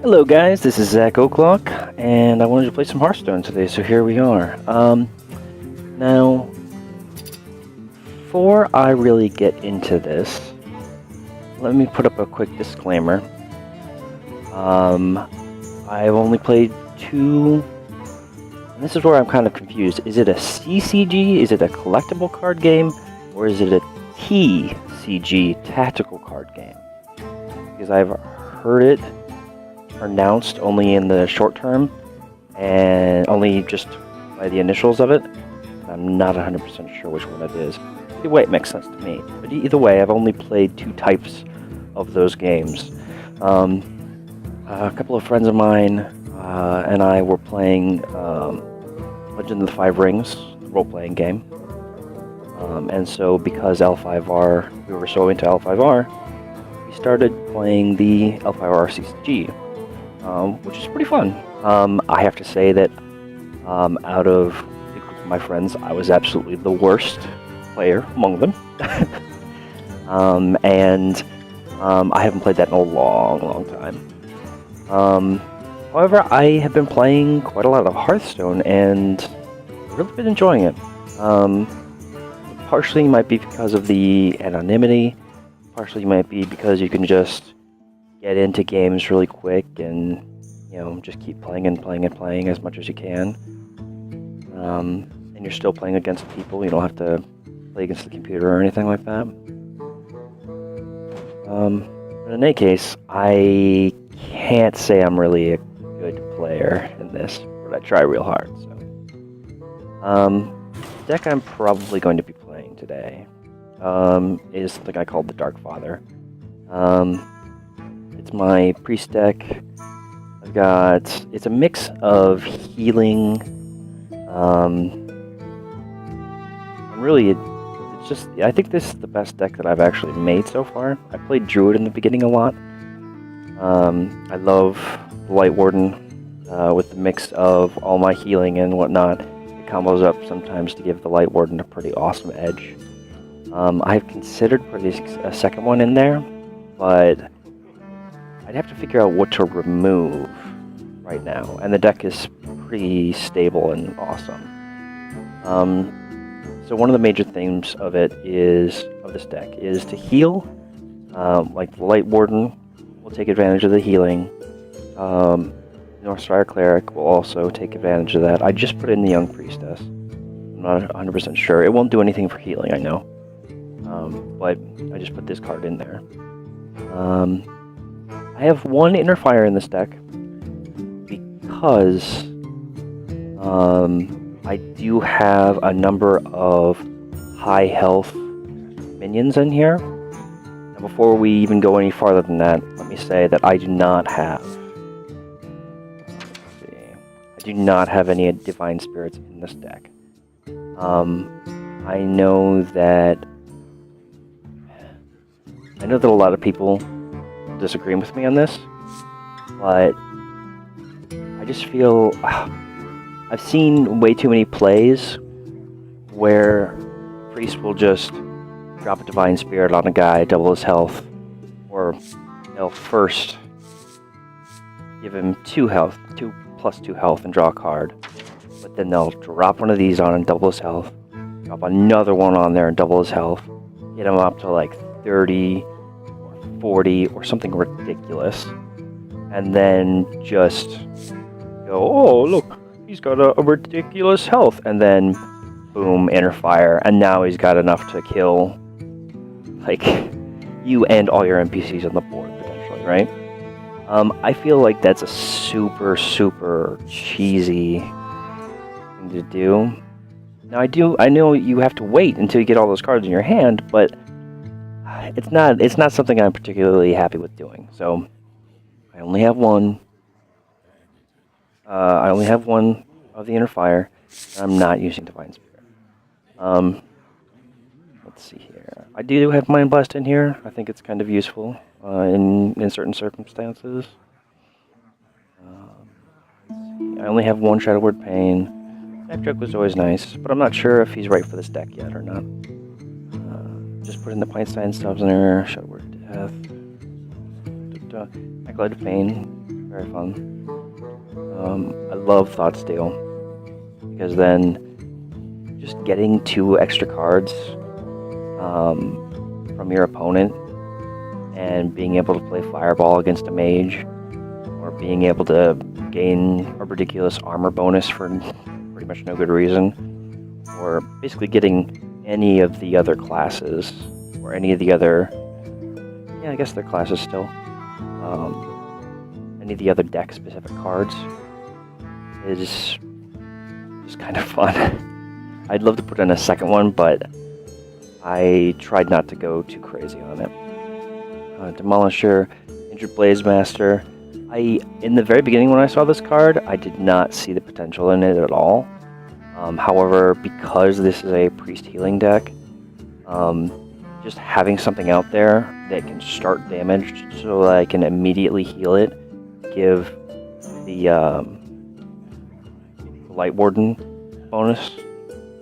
Hello guys, this is Zach O'Clock, and I wanted to play some Hearthstone today, so here we are. Now, before I really get into this, let me put up a quick disclaimer. I've only played two, and this is where I'm kind of confused. Is it a CCG, is it a collectible card game, or is it a TCG, tactical card game? Because I've heard it pronounced only in the short term and only just by the initials of it. I'm not 100% sure which one it is. Either way, it makes sense to me. But either way, I've only played two types of those games. A couple of friends of mine and I were playing Legend of the Five Rings, the role-playing game. And so because L5R, we were so into L5R, we started playing the L5R CCG. Which is pretty fun. I have to say that out of the group of my friends, I was absolutely the worst player among them. And I haven't played that in a long time. However, I have been playing quite a lot of Hearthstone and really been enjoying it. Partially might be because of the anonymity, partially might be because you can just get into games really quick and, just keep playing as much as you can. And you're still playing against people. You don't have to play against the computer or anything like that. But in any case, I can't say I'm really a good player in this, but I try real hard. So, the deck I'm probably going to be playing today is something I call the Dark Father. It's my priest deck. It's a mix of healing, and really, I think this is the best deck that I've actually made so far. I played Druid in the beginning a lot. I love the Light Warden, with the mix of all my healing and whatnot. It combos up sometimes to give the Light Warden a pretty awesome edge. I've considered putting a second one in there, but I'd have to figure out what to remove right now, and the deck is pretty stable and awesome. So one of the major themes of this deck is to heal. Like the Light Warden will take advantage of the healing. Northstar Cleric will also take advantage of that. I just put in the Young Priestess. I'm not 100% sure. It won't do anything for healing, I know. But I just put this card in there. I have one Inner Fire in this deck because I do have a number of high health minions in here. Now, before we even go any farther than that, let me say that I do not have any Divine Spirits in this deck. I know that a lot of people disagree with me on this, but I just feel I've seen way too many plays where Priest will just drop a Divine Spirit on a guy, double his health, or they'll first give him 2 plus 2 health and draw a card, but then they'll drop one of these on and double his health, drop another one on there and double his health, get him up to like 30 or 40 or something ridiculous, and then just go, oh look, he's got a ridiculous health, and then boom, Inner Fire, and now he's got enough to kill like you and all your NPCs on the board potentially, right? I feel like that's a super cheesy thing to do. Now I know you have to wait until you get all those cards in your hand, but it's not something I'm particularly happy with doing. So I only have one. I only have one of the Inner Fire. And I'm not using Divine Spirit. Let's see here. I do have Mind Blast in here. I think it's kind of useful in certain circumstances. I only have one Shadow Word Pain. Backtrack was always nice, but I'm not sure if he's right for this deck yet or not. Just put in the Pintstein Stubs in there. Shadow Word Death. Acolyte of Pain. Very fun. I love Thought Steal, because then just getting 2 extra cards from your opponent and being able to play Fireball against a mage, or being able to gain a ridiculous armor bonus for pretty much no good reason, or basically getting any of the other classes, or any of the other, I guess they're classes still, any of the other deck-specific cards is just kind of fun. I'd love to put in a second one, but I tried not to go too crazy on it. Demolisher, Injured Blaze Master. In the very beginning when I saw this card, I did not see the potential in it at all. However, because this is a priest healing deck, just having something out there that can start damage so that I can immediately heal it, give the Light Warden bonus,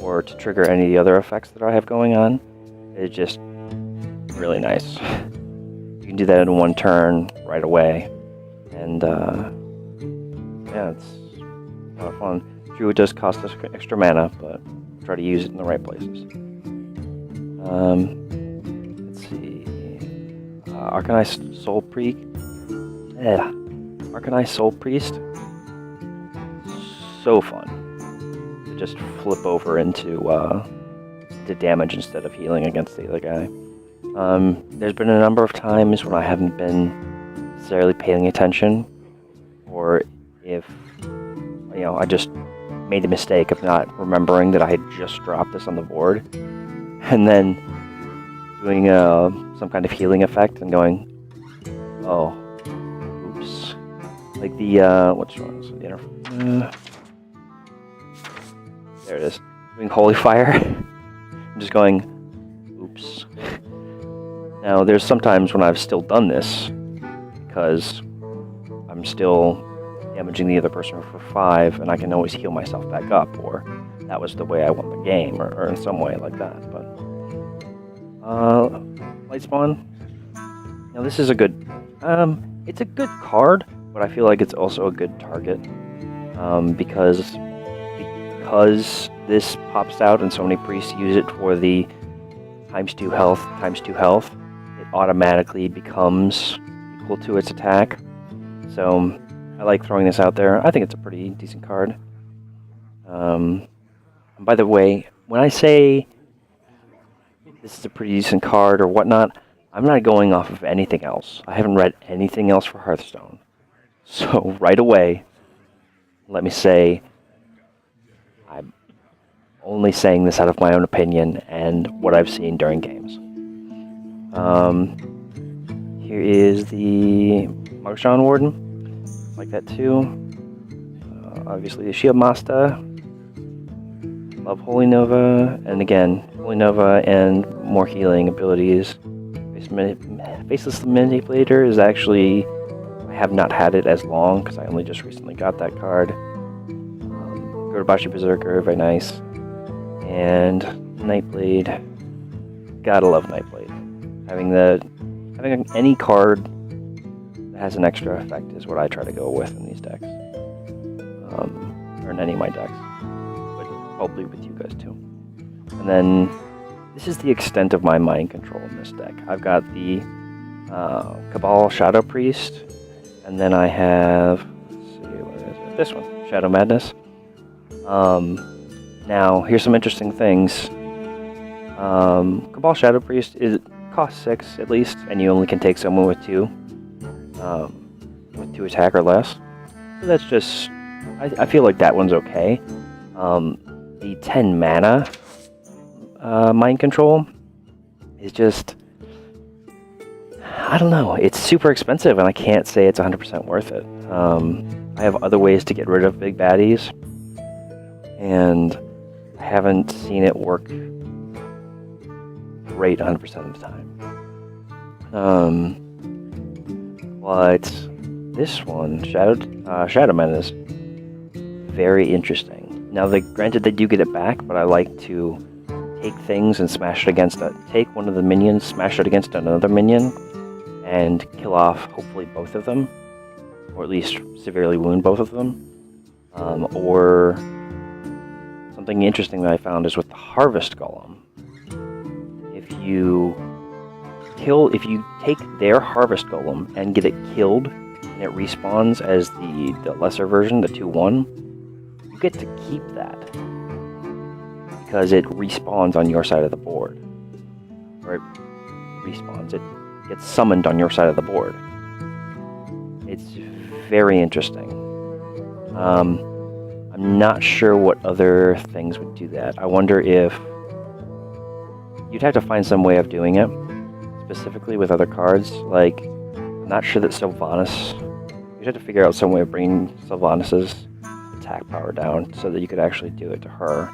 or to trigger any of the other effects that I have going on, is just really nice. You can do that in 1 turn right away, and yeah, it's a lot of fun. True, it does cost us extra mana, but try to use it in the right places. Let's see. Arcanized Soul Priest. Yeah. Arcanized Soul Priest. So fun to just flip over into damage instead of healing against the other guy. There's been a number of times when I haven't been necessarily paying attention, or if I just made a mistake of not remembering that I had just dropped this on the board, and then doing some kind of healing effect and going, oh, oops. Like the, what's wrong? So there it is. Doing Holy Fire. I'm just going, oops. Now, there's sometimes when I've still done this, because I'm still damaging the other person for 5, and I can always heal myself back up, or that was the way I won the game, or in some way like that. But Light Spawn. Now, this is a good. It's a good card, but I feel like it's also a good target, because this pops out and so many priests use it for the ×2 health, it automatically becomes equal to its attack. So I like throwing this out there. I think it's a pretty decent card. And by the way, when I say this is a pretty decent card or whatnot, I'm not going off of anything else. I haven't read anything else for Hearthstone. So right away, let me say I'm only saying this out of my own opinion and what I've seen during games. Here is the Marshawn Warden. Like that too. Obviously the Shield Master. Love Holy Nova, and again, Holy Nova and more healing abilities. Faceless Manipulator is actually, I have not had it as long because I only just recently got that card. Gotobashi Berserker, very nice. And Nightblade. Gotta love Nightblade. Having any card that has an extra effect is what I try to go with in these decks. Or in any of my decks. But probably with you guys too. And then this is the extent of my mind control in this deck. I've got the Cabal Shadow Priest, and then I have, let's see, where is it? This one, Shadow Madness. Now, here's some interesting things. Cabal Shadow Priest costs 6 at least, and you only can take someone with 2 attack or less. So that's just, I feel like that one's okay. The 10 mana mind control is just, I don't know, it's super expensive and I can't say it's 100% worth it. I have other ways to get rid of big baddies, and I haven't seen it work great 100% of the time. But this one, Shadow Man, is very interesting. Now, granted, they do get it back, but I like to take things and smash it against take one of the minions, smash it against another minion, and kill off hopefully both of them. or at least severely wound both of them. Or something interesting that I found is with the Harvest Golem. If you take their Harvest Golem and get it killed, and it respawns as the lesser version, the 2/1, you get to keep that. Because it respawns on your side of the board. Or it respawns, it gets summoned on your side of the board. It's very interesting. I'm not sure what other things would do that. I wonder if you'd have to find some way of doing it, specifically with other cards. Like, I'm not sure that Sylvanas, you'd have to figure out some way of bringing Sylvanas' attack power down so that you could actually do it to her.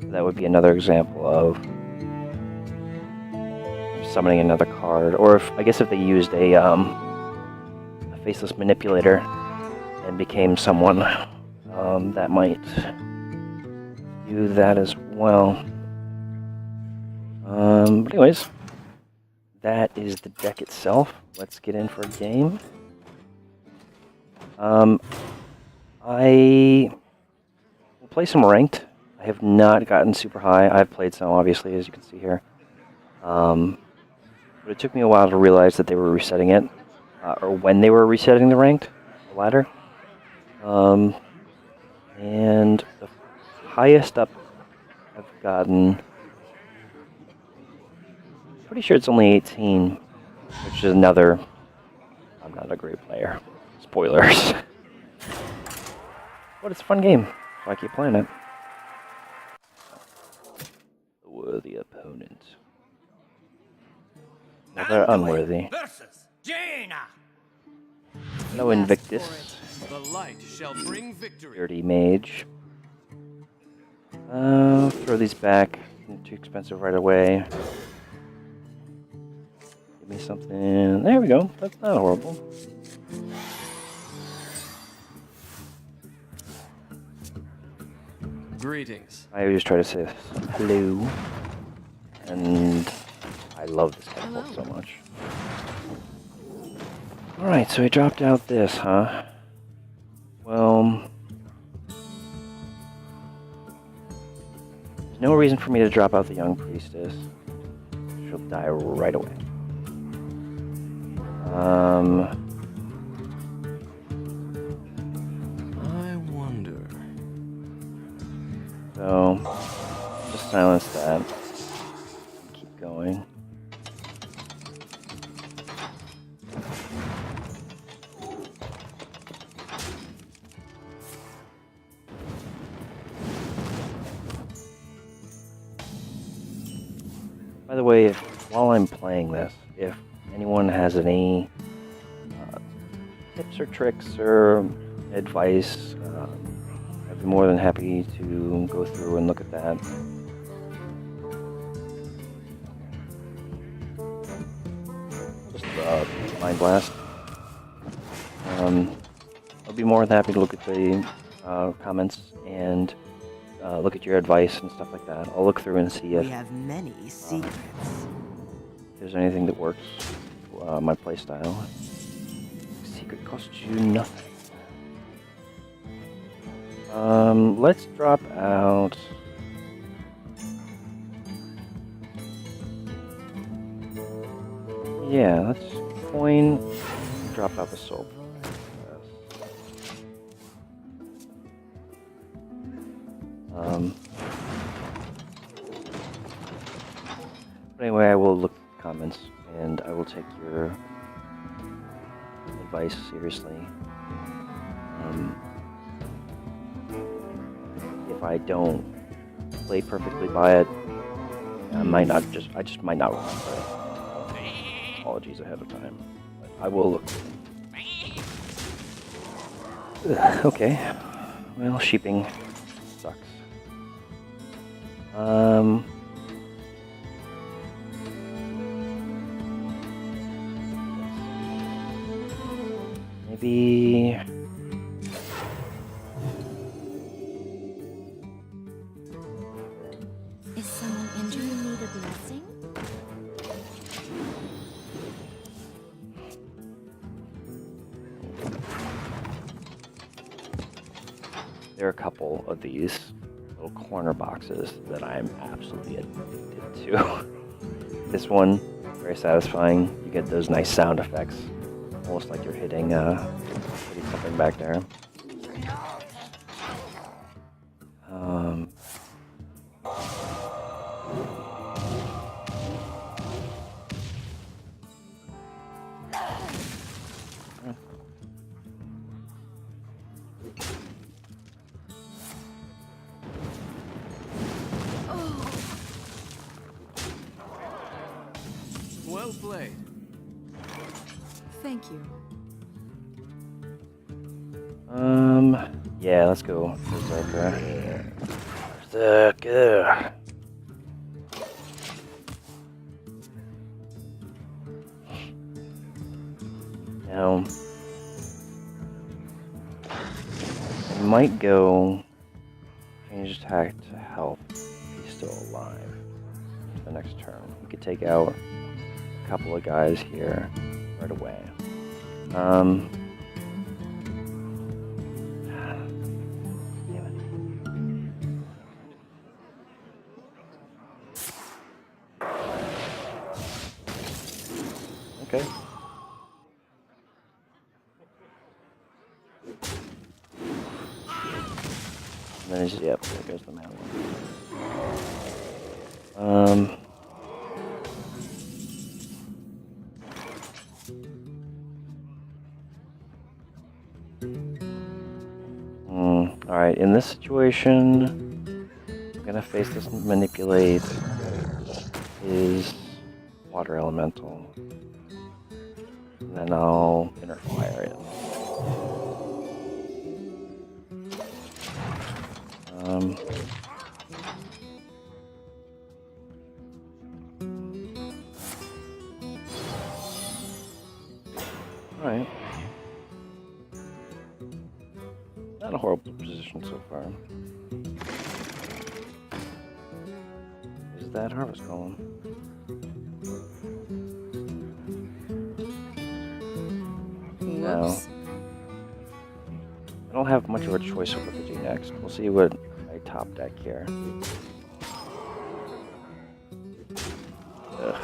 That would be another example of summoning another card. Or if they used a faceless manipulator and became someone, that might do that as well. But anyways, that is the deck itself. Let's get in for a game. I will play some ranked. I have not gotten super high. I've played some, obviously, as you can see here. But it took me a while to realize that they were resetting it, or when they were resetting the ranked, the ladder. And the highest up I've gotten, pretty sure it's only 18, which is another, I'm not a great player. Spoilers. But it's a fun game, so I keep playing it. A worthy opponent. Another unworthy. No Invictus. The light shall bring victory. Dirty Mage. Throw these back. Too expensive right away. Give me something. There we go. That's not horrible. Greetings. I always try to say hello. And I love this catapult so much. Alright, so he dropped out this, huh? Well, there's no reason for me to drop out the Young Priestess. She'll die right away. I wonder. So, just silence that. Keep going. By the way, while I'm playing this, if anyone has any tips or tricks or advice, I'd be more than happy to go through and look at that. Just Mind Blast. I'll be more than happy to look at the comments and look at your advice and stuff like that. I'll look through and see if we have many secrets. If there's anything that works for my playstyle. Secret costs you nothing. Let's drop out. Yeah, let's coin. Drop out the soul. But anyway, I will look at the comments and I will take your advice seriously. If I don't play perfectly by it, I just might not remember it. Apologies ahead of time. But I will look. Okay. Well, sheeping sucks. Maybe. Is someone injured and need a blessing? there are a couple of these little corner boxes that I'm absolutely addicted to. This one, very satisfying. You get those nice sound effects, almost like you're hitting something back there. Well played. Thank you. Yeah, let's go Berserker. Berserker. Now, I might go change attack to health if he's still alive for the next turn. We could take out a couple of guys here right away. Damn it. Okay. And then it's, yep, there goes the man. Alright, in this situation, I'm gonna face this manipulate his water elemental. And then I'll inner fire it. Alright. Not a horrible position so far. Is that harvest column? No. Whoops. I don't have much of a choice of what to do next. We'll see what I top deck here. Ugh.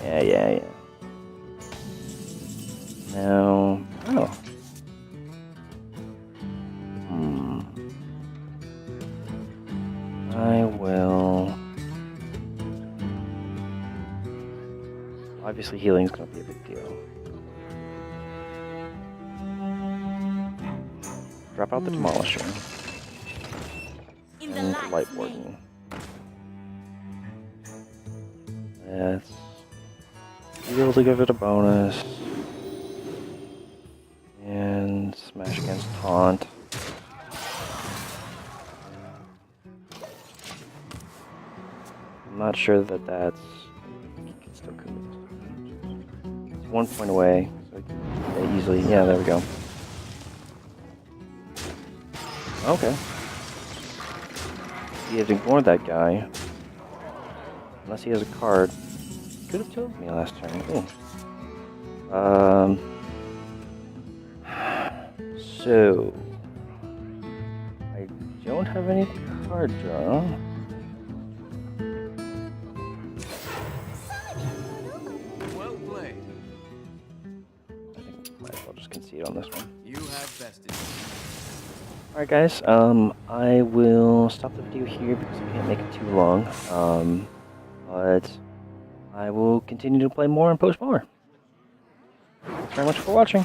Yeah. No. Oh. I will. Obviously, healing's gonna be a big deal. Drop out the Demolisher. In the And light's Light name. Warden. Let's be able to give it a bonus. And smash against taunt. I'm not sure that that's. You can still commit. It's 1 point away, so I can easily. Yeah, there we go. Okay. He had ignored that guy. Unless he has a card. Could have killed me last turn. Ooh. So I don't have any card draw. Well played. I think might as well just concede on this one. You have bested. Alright guys, I will stop the video here because I can't make it too long. But I will continue to play more and post more. Thanks very much for watching.